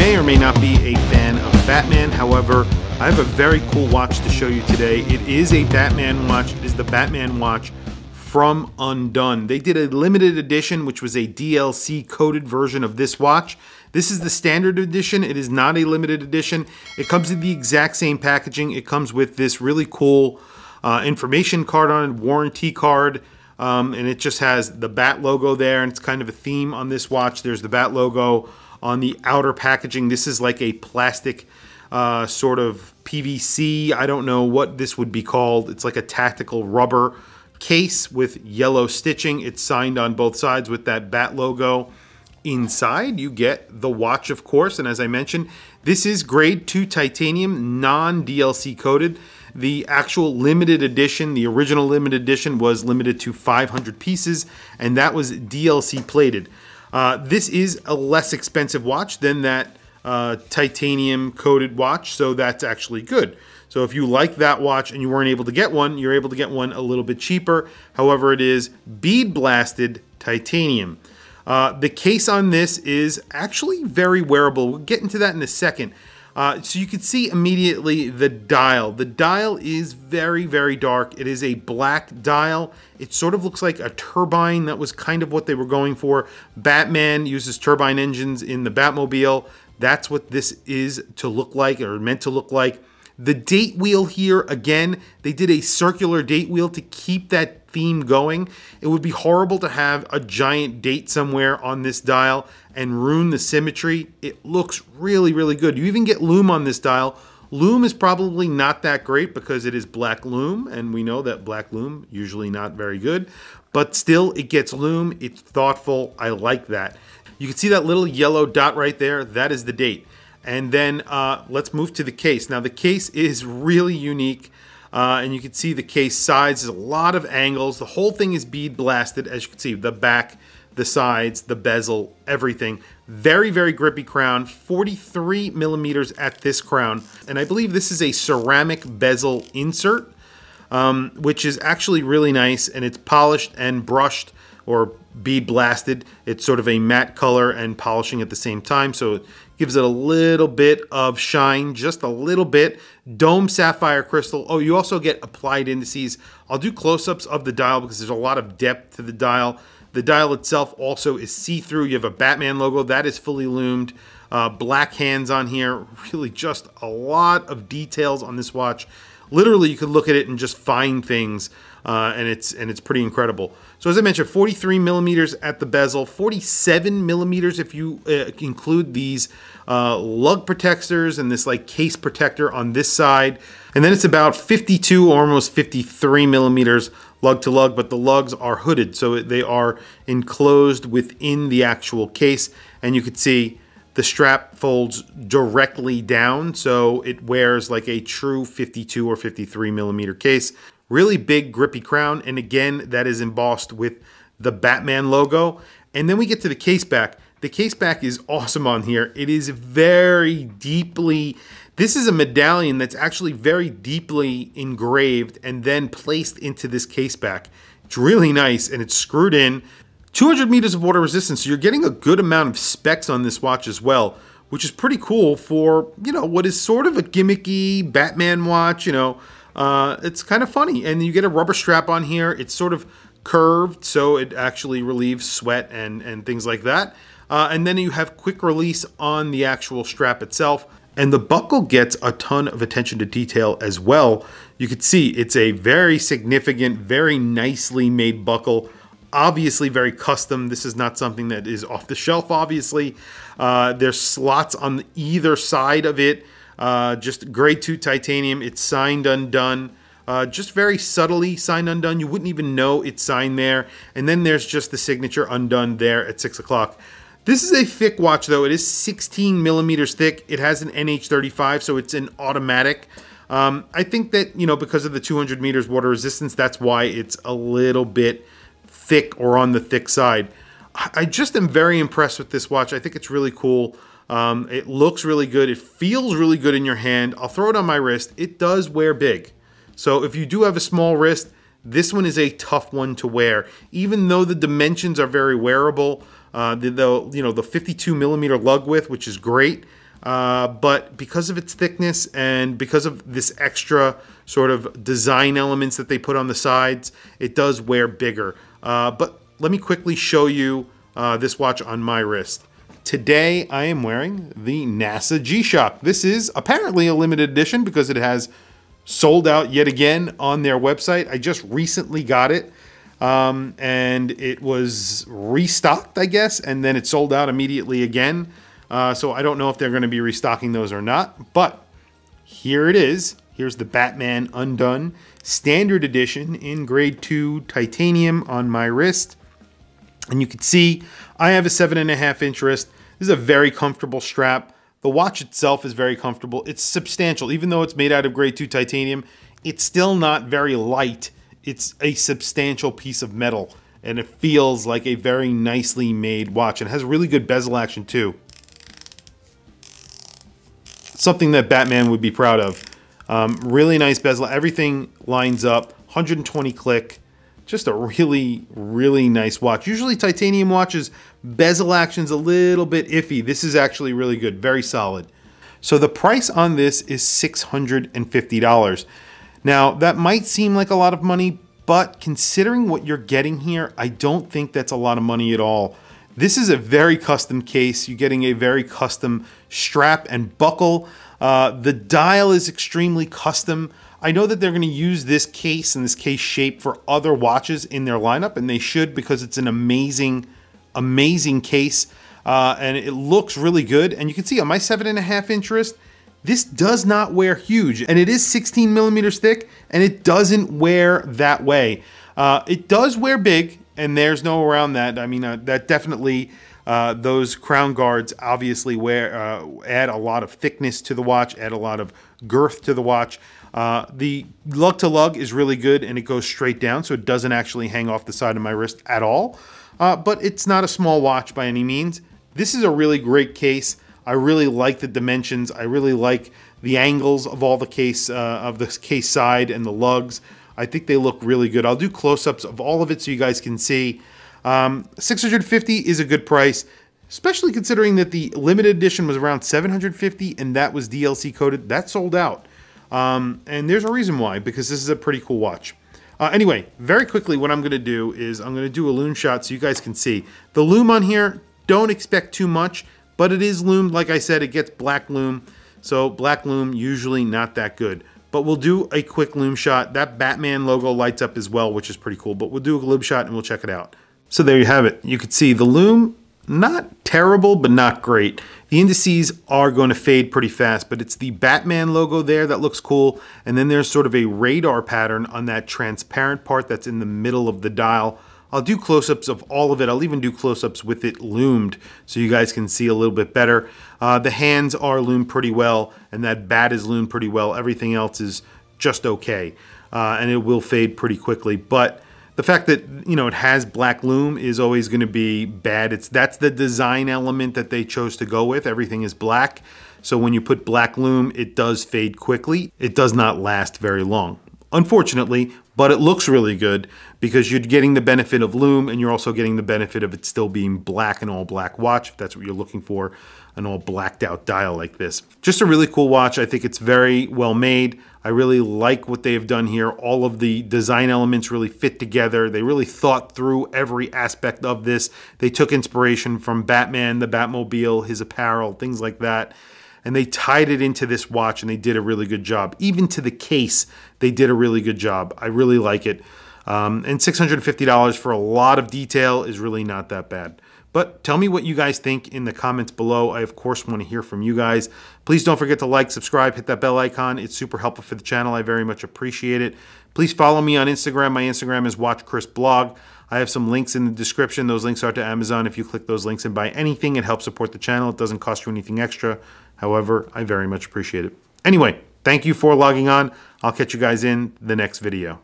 may or may not be a fan of Batman. However, I have a very cool watch to show you today. It is a Batman watch. It is the Batman watch from Undone. They did a limited edition, which was a DLC coded version of this watch. This is the standard edition. It is not a limited edition. It comes in the exact same packaging. It comes with this really cool information card on it, warranty card, and it just has the Bat logo there, and it's kind of a theme on this watch. There's the Bat logo on the outer packaging. This is like a plastic sort of PVC. I don't know what this would be called. It's like a tactical rubber case with yellow stitching. It's signed on both sides with that Bat logo. Inside, you get the watch, of course, and as I mentioned, this is grade 2 titanium, non-DLC coated. The actual limited edition, the original limited edition, was limited to 500 pieces, and that was DLC plated. This is a less expensive watch than that titanium coated watch, so that's actually good. So if you like that watch and you weren't able to get one, you're able to get one a little bit cheaper. However, it is bead blasted titanium. The case on this is actually very wearable. We'll get into that in a second. So you can see immediately the dial. The dial is very, very dark. It is a black dial. It sort of looks like a turbine. That was kind of what they were going for. Batman uses turbine engines in the Batmobile. That's what this is to look like, or meant to look like. The date wheel here, again, they did a circular date wheel to keep that theme going. It would be horrible to have a giant date somewhere on this dial and ruin the symmetry. It looks really, really good. You even get lume on this dial. Lume is probably not that great because it is black lume, and we know that black lume usually not very good, but still it gets lume. It's thoughtful. I like that. You can see that little yellow dot right there. That is the date. And then let's move to the case. Now the case is really unique, and you can see the case sides. There's a lot of angles. The whole thing is bead blasted, as you can see, the back, the sides, the bezel, everything. Very, very grippy crown, 43 millimeters at this crown. And I believe this is a ceramic bezel insert, which is actually really nice, and it's polished and brushed or bead blasted. It's sort of a matte color and polishing at the same time, so it gives it a little bit of shine, just a little bit. Dome sapphire crystal. Oh, you also get applied indices. I'll do close-ups of the dial because there's a lot of depth to the dial. The dial itself also is see-through. You have a Batman logo. That is fully lumed. Black hands on here. Really just a lot of details on this watch. Literally, you could look at it and just find things, and it's pretty incredible. So as I mentioned, 43 millimeters at the bezel, 47 millimeters if you include these lug protectors and this like case protector on this side. And then it's about 52 or almost 53 millimeters lug to lug, but the lugs are hooded, so they are enclosed within the actual case. And you can see the strap folds directly down, so it wears like a true 52 or 53 millimeter case. Really big grippy crown, and again, that is embossed with the Batman logo. And then we get to the case back. The case back is awesome on here. It is very deeply, this is a medallion that's actually very deeply engraved and then placed into this case back. It's really nice, and it's screwed in. 200 meters of water resistance, so you're getting a good amount of specs on this watch as well, which is pretty cool for, you know, what is sort of a gimmicky Batman watch, you know. It's kind of funny, and you get a rubber strap on here. It's sort of curved, so it actually relieves sweat and things like that. And then you have quick release on the actual strap itself. And the buckle gets a ton of attention to detail as well. You can see it's a very significant, very nicely made buckle. Obviously very custom. This is not something that is off the shelf, obviously. There's slots on either side of it. Just grade 2 titanium. It's signed Undone. Just very subtly signed Undone. You wouldn't even know it's signed there. And then there's just the signature Undone there at 6 o'clock. This is a thick watch though. It is 16 millimeters thick. It has an NH35, so it's an automatic. I think that, you know, because of the 200 meters water resistance, that's why it's a little bit thick or on the thick side. I just am very impressed with this watch. I think it's really cool. It looks really good. It feels really good in your hand. I'll throw it on my wrist. It does wear big. So if you do have a small wrist, this one is a tough one to wear. Even though the dimensions are very wearable, the 52 millimeter lug width, which is great, but because of its thickness and because of this extra sort of design elements that they put on the sides, it does wear bigger. But let me quickly show you this watch on my wrist. Today I am wearing the NASA G-Shock. This is apparently a limited edition because it has sold out yet again on their website. I just recently got it and it was restocked, I guess, and then it sold out immediately again. So I don't know if they're going to be restocking those or not, but here it is. Here's the Batman Undone Standard Edition in grade 2 titanium on my wrist. And you can see I have a 7.5 inch wrist. This is a very comfortable strap. The watch itself is very comfortable. It's substantial. Even though it's made out of grade 2 titanium, it's still not very light. It's a substantial piece of metal, and it feels like a very nicely made watch. And it has really good bezel action too. Something that Batman would be proud of. Really nice bezel. Everything lines up. 120 click. Just a really, really nice watch. Usually titanium watches, bezel action's a little bit iffy. This is actually really good, very solid. So the price on this is $650. Now, that might seem like a lot of money, but considering what you're getting here, I don't think that's a lot of money at all. This is a very custom case. You're getting a very custom strap and buckle. The dial is extremely custom. I know that they're going to use this case and this case shape for other watches in their lineup, and they should, because it's an amazing, amazing case, and it looks really good. And you can see on my 7.5 inch wrist, this does not wear huge, and it is 16 millimeters thick, and it doesn't wear that way. It does wear big, and there's no around that. I mean, that definitely, those crown guards obviously add a lot of thickness to the watch, add a lot of girth to the watch. The lug to lug is really good, and it goes straight down, so it doesn't actually hang off the side of my wrist at all. But it's not a small watch by any means. This is a really great case. I really like the dimensions. I really like the angles of all the case side and the lugs. I think they look really good. I'll do close-ups of all of it so you guys can see. $650 is a good price, especially considering that the limited edition was around $750 and that was DLC coded. That sold out. And there's a reason why, because this is a pretty cool watch. Anyway, very quickly, what I'm going to do is I'm going to do a lume shot so you guys can see. The lume on here, don't expect too much, but it is lumed. Like I said, it gets black lume. So black lume, usually not that good. But we'll do a quick lume shot. That Batman logo lights up as well, which is pretty cool. But we'll do a lume shot and we'll check it out. So there you have it. You can see the lume, not terrible, but not great. The indices are going to fade pretty fast, but it's the Batman logo there that looks cool. And then there's sort of a radar pattern on that transparent part that's in the middle of the dial. I'll do close-ups of all of it. I'll even do close-ups with it loomed so you guys can see a little bit better. The hands are loomed pretty well, and that bat is loomed pretty well. Everything else is just okay, and it will fade pretty quickly. But the fact that, you know, it has black lume is always going to be bad. That's the design element that they chose to go with. Everything is black. So when you put black lume, it does fade quickly. It does not last very long, unfortunately, but it looks really good because you're getting the benefit of lume and you're also getting the benefit of it still being black, an all black watch, if that's what you're looking for, an all blacked out dial like this. Just a really cool watch. I think it's very well made. I really like what they have done here. All of the design elements really fit together. They really thought through every aspect of this. They took inspiration from Batman, the Batmobile, his apparel, things like that. And they tied it into this watch and they did a really good job. Even to the case, they did a really good job. I really like it. And $650 for a lot of detail is really not that bad. But tell me what you guys think in the comments below. I, of course, want to hear from you guys. Please don't forget to like, subscribe, hit that bell icon. It's super helpful for the channel. I very much appreciate it. Please follow me on Instagram. My Instagram is WatchChrisBlog. I have some links in the description. Those links are to Amazon. If you click those links and buy anything, it helps support the channel. It doesn't cost you anything extra. However, I very much appreciate it. Anyway, thank you for logging on. I'll catch you guys in the next video.